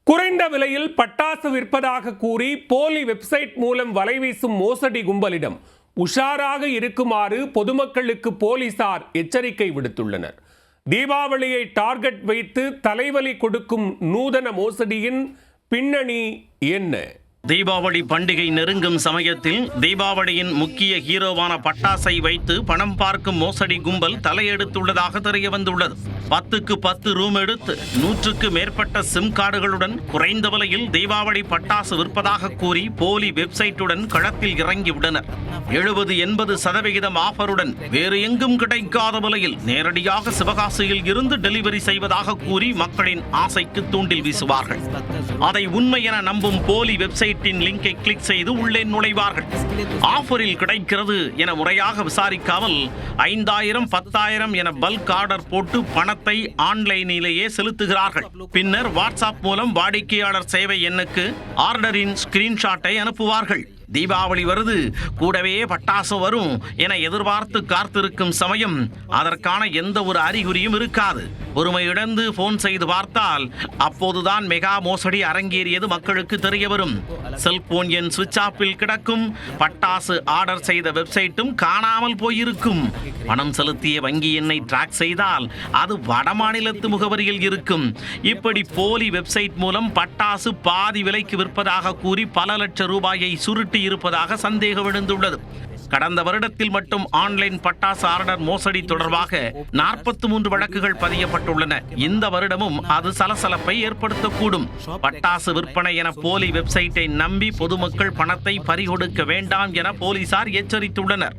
குறைந்த விலையில் பட்டாசு விற்பதாக கூறி போலி வெப்சைட் மூலம் வலைவீசும் மோசடி கும்பலிடம் உஷாராக இருக்குமாறு பொதுமக்களுக்கு போலீசார் எச்சரிக்கை விடுத்துள்ளனர். தீபாவளியை டார்கெட் வைத்து தலைவலி கொடுக்கும் நூதன மோசடியின் பின்னணி என்ன? தீபாவளி பண்டிகை நெருங்கும் சமயத்தில் தீபாவளியின் முக்கிய ஹீரோவான பட்டாசை வைத்து பணம் பார்க்கும் மோசடி கும்பல் தலையெடுத்துள்ளதாக தெரிய வந்துள்ளது. 10க்கு 10 ரூம் எடுத்து 100க்கு மேற்பட்ட சிம் கார்டுகளுடன் குறைந்த விலையில் தீபாவளி பட்டாசு விற்பதாக கூறி போலி வெப்சைட்டுடன் களத்தில் இறங்கிவிட்டனர். 70-80% ஆஃபருடன் வேறு எங்கும் கிடைக்காத விலையில் நேரடியாக சிவகாசியில் இருந்து டெலிவரி செய்வதாக கூறி மக்களின் ஆசைக்கு தூண்டில் வீசுவார்கள். அதை உண்மை என நம்பும் போலி வெப்சைட்டின் லிங்கை கிளிக் செய்து உள்ளே நுழைவார்கள். ஆஃபரில் கிடைக்கிறது என முறையாக விசாரிக்காமல் 5000 10,000 என பல்க் ஆர்டர் போட்டு பணத்தை ஆன்லைனிலேயே செலுத்துகிறார்கள். பின்னர் வாட்ஸ்அப் மூலம் வாடிக்கையாளர் சேவை எண்ணுக்கு ஆர்டரின் ஸ்கிரீன்ஷாட்டை அனுப்புவார்கள். தீபாவளி வருது, கூடவே பட்டாசு வரும் என எதிர்பார்த்து காத்திருக்கும் சமயம் அதற்கான எந்த ஒரு அறிகுறியும் இருக்காது. பொறுமை இழந்து போன் செய்து பார்த்தால் அப்போதுதான் மெகா மோசடி அரங்கேறியது மக்களுக்கு தெரிய வரும். செல்போன் எண் சுவிட்ச் ஆஃபில் கிடக்கும், பட்டாசு ஆர்டர் செய்த வெப்சைட்டும் காணாமல் போயிருக்கும். பணம் செலுத்திய வங்கி எண்ணை டிராக் செய்தால் அது வடமாநிலத்து முகவரியில் இருக்கும். இப்படி போலி வெப்சைட் மூலம் பட்டாசு பாதி விலைக்கு விற்பதாக கூறி பல லட்சம் ரூபாயை சுருட்டி இருப்பதாக சந்தேகம் எழுந்துள்ளது. கடந்த வருடத்தில் மட்டும் ஆன்லைன் பட்டாசு ஆர்டர் மோசடி தொடர்பாக 43 வழக்குகள் பதியப்பட்டுள்ளன. இந்த வருடமும் அது சலசலப்பை ஏற்படுத்தக்கூடும். பட்டாசு விற்பனை என போலி வெப்சைட்டை நம்பி பொதுமக்கள் பணத்தை பறிகொடுக்க வேண்டாம் என போலீசார் எச்சரித்துள்ளனர்.